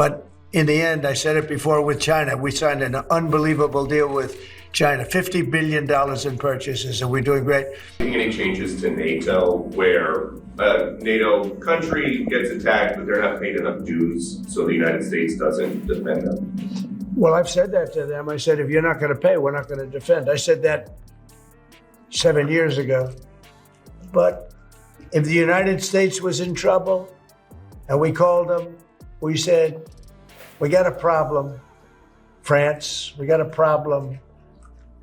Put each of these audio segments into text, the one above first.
But in the end, I said it before with China, we signed an unbelievable deal with China, $50 billion in purchases, and we're doing great. Any changes to NATO where a NATO country gets attacked, but they're not paid enough dues, so the United States doesn't defend them? Well, I've said that to them. I said, if you're not going to pay, we're not going to defend. I said that 7 years ago. But if the United States was in trouble and we called them, we said, we got a problem, France, we got a problem,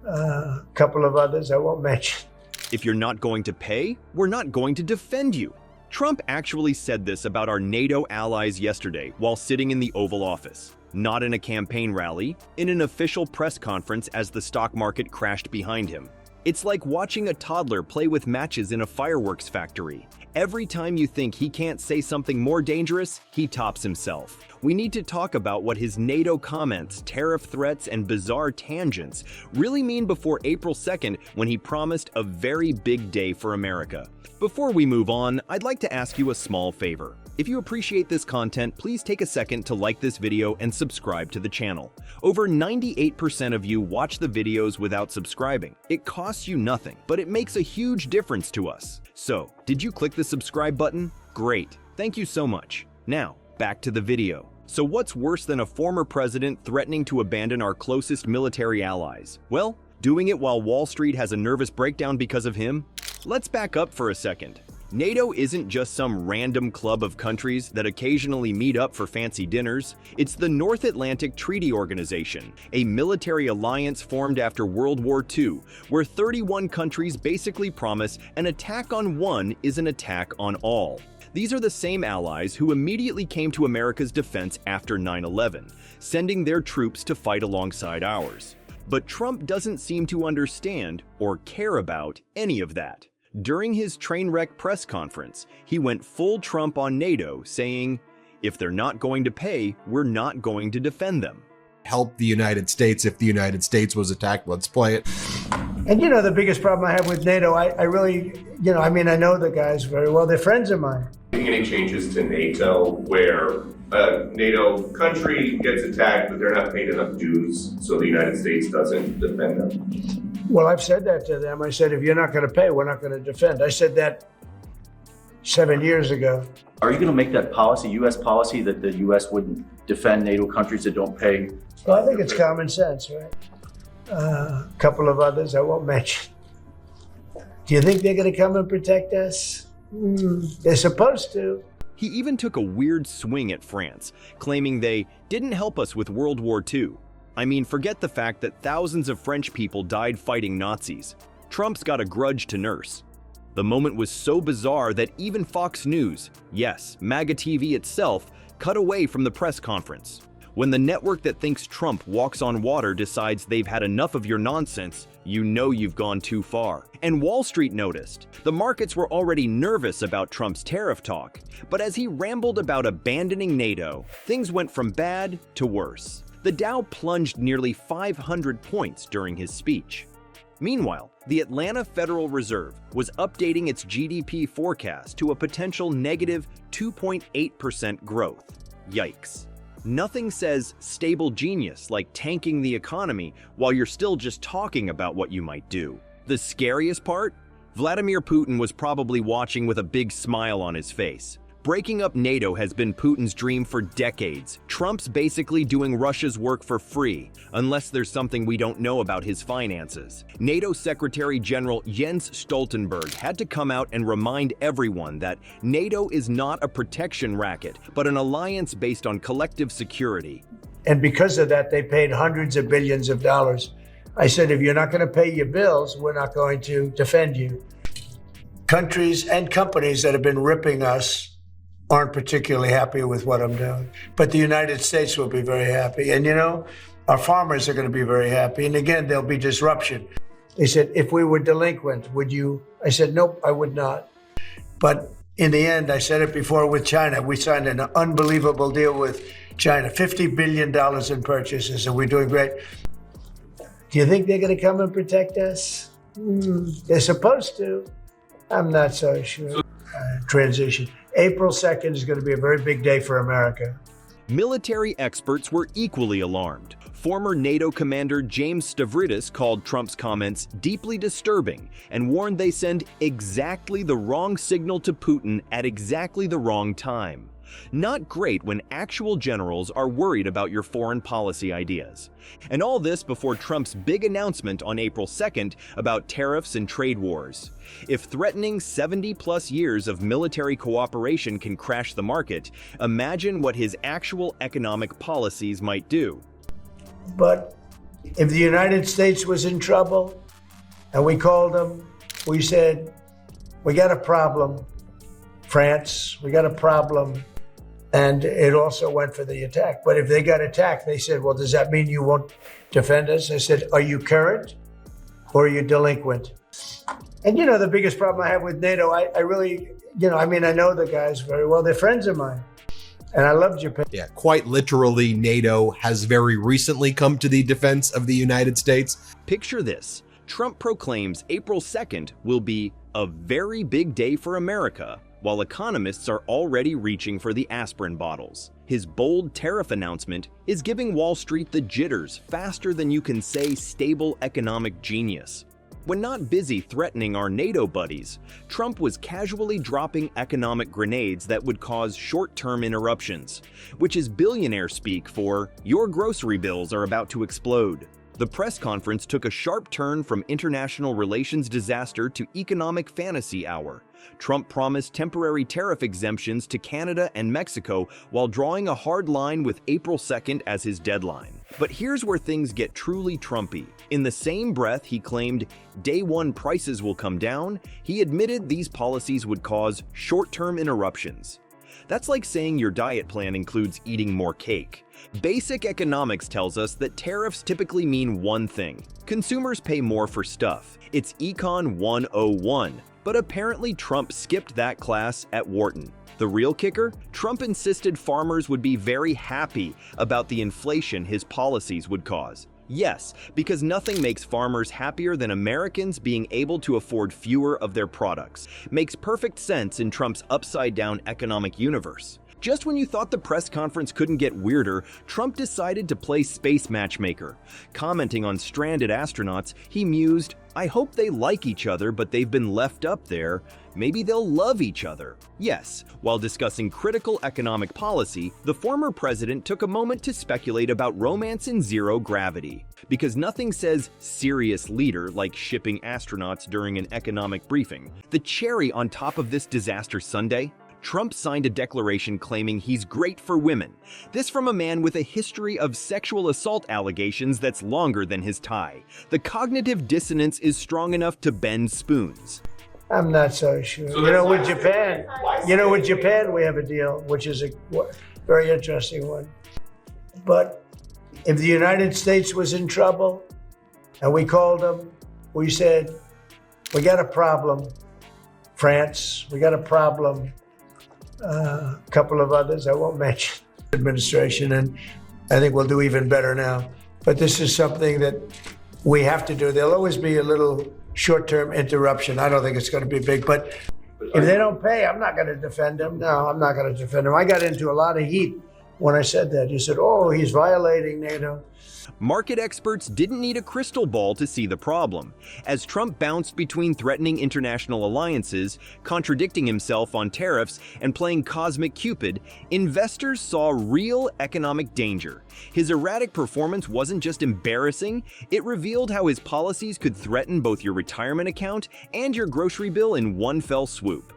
a couple of others I won't mention. If you're not going to pay, we're not going to defend you. Trump actually said this about our NATO allies yesterday while sitting in the Oval Office. Not in a campaign rally, in an official press conference as the stock market crashed behind him. It's like watching a toddler play with matches in a fireworks factory. Every time you think he can't say something more dangerous, he tops himself. We need to talk about what his NATO comments, tariff threats, and bizarre tangents really mean before April 2nd, when he promised a very big day for America. Before we move on, I'd like to ask you a small favor. If you appreciate this content, please take a second to like this video and subscribe to the channel. Over 98% of you watch the videos without subscribing. It costs you nothing, but it makes a huge difference to us. So, did you click the subscribe button? Great, thank you so much. Now, back to the video. So what's worse than a former president threatening to abandon our closest military allies? Well, doing it while Wall Street has a nervous breakdown because of him? Let's back up for a second. NATO isn't just some random club of countries that occasionally meet up for fancy dinners. It's the North Atlantic Treaty Organization, a military alliance formed after World War II, where 31 countries basically promise an attack on one is an attack on all. These are the same allies who immediately came to America's defense after 9/11, sending their troops to fight alongside ours. But Trump doesn't seem to understand or care about any of that. During his train wreck press conference, he went full Trump on NATO, saying, if they're not going to pay, we're not going to defend them. Help the United States if the United States was attacked. Let's play it. And you know, the biggest problem I have with NATO, I really, I know the guys very well. They're friends of mine. Any changes to NATO where a NATO country gets attacked, but they're not paid enough dues, so the United States doesn't defend them? Well, I've said that to them. I said, if you're not going to pay, we're not going to defend. I said that 7 years ago. Are you going to make that policy, U.S. policy, that the U.S. wouldn't defend NATO countries that don't pay? Well, I think it's common sense, right? A couple of others I won't mention. Do you think they're going to come and protect us? They're supposed to. He even took a weird swing at France, claiming they didn't help us with World War II. I mean, forget the fact that thousands of French people died fighting Nazis. Trump's got a grudge to nurse. The moment was so bizarre that even Fox News, yes, MAGA TV itself, cut away from the press conference. When the network that thinks Trump walks on water decides they've had enough of your nonsense, you know you've gone too far. And Wall Street noticed. The markets were already nervous about Trump's tariff talk, but as he rambled about abandoning NATO, things went from bad to worse. The Dow plunged nearly 500 points during his speech. Meanwhile, the Atlanta Federal Reserve was updating its GDP forecast to a potential negative 2.8% growth. Yikes. Nothing says stable genius like tanking the economy while you're still just talking about what you might do. The scariest part? Vladimir Putin was probably watching with a big smile on his face. Breaking up NATO has been Putin's dream for decades. Trump's basically doing Russia's work for free, unless there's something we don't know about his finances. NATO Secretary General Jens Stoltenberg had to come out and remind everyone that NATO is not a protection racket, but an alliance based on collective security. And because of that, they paid hundreds of billions of dollars. I said, if you're not going to pay your bills, we're not going to defend you. Countries and companies that have been ripping us aren't particularly happy with what I'm doing. But the United States will be very happy. And our farmers are going to be very happy. And again, there'll be disruption. They said, if we were delinquent, would you? I said, nope, I would not. But in the end, I said it before with China, we signed an unbelievable deal with China, $50 billion in purchases, and we're doing great. Do you think they're going to come and protect us? They're supposed to. I'm not so sure. Transition. April 2nd is going to be a very big day for America. Military experts were equally alarmed. Former NATO commander James Stavridis called Trump's comments deeply disturbing and warned they send exactly the wrong signal to Putin at exactly the wrong time. Not great when actual generals are worried about your foreign policy ideas. And all this before Trump's big announcement on April 2nd about tariffs and trade wars. If threatening 70-plus years of military cooperation can crash the market, imagine what his actual economic policies might do. But if the United States was in trouble and we called them, we said, we got a problem, France, we got a problem. And it also went for the attack. But if they got attacked, they said, well, does that mean you won't defend us? I said, are you current or are you delinquent? And, the biggest problem I have with NATO, I really, I know the guys very well. They're friends of mine. And I love Japan. Yeah, quite literally, NATO has very recently come to the defense of the United States. Picture this. Trump proclaims April 2nd will be a very big day for America, while economists are already reaching for the aspirin bottles. His bold tariff announcement is giving Wall Street the jitters faster than you can say stable economic genius. When not busy threatening our NATO buddies, Trump was casually dropping economic grenades that would cause short-term interruptions, which is billionaire speak for your grocery bills are about to explode. The press conference took a sharp turn from international relations disaster to economic fantasy hour. Trump promised temporary tariff exemptions to Canada and Mexico while drawing a hard line with April 2nd as his deadline. But here's where things get truly Trumpy. In the same breath he claimed day one prices will come down, he admitted these policies would cause short-term interruptions. That's like saying your diet plan includes eating more cake. Basic economics tells us that tariffs typically mean one thing. Consumers pay more for stuff. It's Econ 101. But apparently Trump skipped that class at Wharton. The real kicker? Trump insisted farmers would be very happy about the inflation his policies would cause. Yes, because nothing makes farmers happier than Americans being able to afford fewer of their products. Makes perfect sense in Trump's upside-down economic universe. Just when you thought the press conference couldn't get weirder, Trump decided to play space matchmaker. Commenting on stranded astronauts, he mused, I hope they like each other, but they've been left up there. Maybe they'll love each other. Yes, while discussing critical economic policy, the former president took a moment to speculate about romance in zero gravity. Because nothing says serious leader like shipping astronauts during an economic briefing. The cherry on top of this disaster Sunday? Trump signed a declaration claiming he's great for women. This from a man with a history of sexual assault allegations that's longer than his tie. The cognitive dissonance is strong enough to bend spoons. I'm not so sure. With Japan, we have a deal, which is a very interesting one. But if the United States was in trouble and we called them, we said, we got a problem, France, we got a problem, a couple of others, I won't mention administration, and I think we'll do even better now. But this is something that we have to do. There'll always be a little short-term interruption. I don't think it's going to be big, but if they don't pay, I'm not going to defend them. No, I'm not going to defend them. I got into a lot of heat when I said that. You said, oh, he's violating NATO. Market experts didn't need a crystal ball to see the problem. As Trump bounced between threatening international alliances, contradicting himself on tariffs, and playing Cosmic Cupid, investors saw real economic danger. His erratic performance wasn't just embarrassing, it revealed how his policies could threaten both your retirement account and your grocery bill in one fell swoop.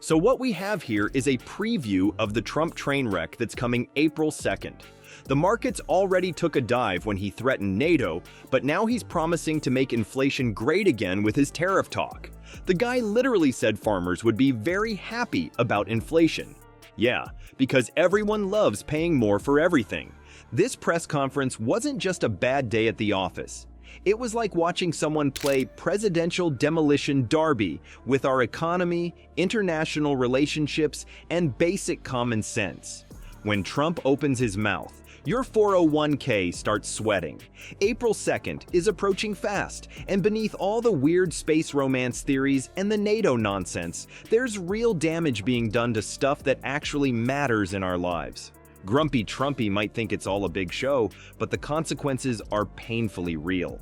So what we have here is a preview of the Trump train wreck that's coming April 2nd. The markets already took a dive when he threatened NATO, but now he's promising to make inflation great again with his tariff talk. The guy literally said farmers would be very happy about inflation. Yeah, because everyone loves paying more for everything. This press conference wasn't just a bad day at the office. It was like watching someone play presidential demolition derby with our economy, international relationships, and basic common sense. When Trump opens his mouth, your 401k starts sweating. April 2nd is approaching fast, and beneath all the weird space romance theories and the NATO nonsense, there's real damage being done to stuff that actually matters in our lives. Grumpy Trumpy might think it's all a big show, but the consequences are painfully real.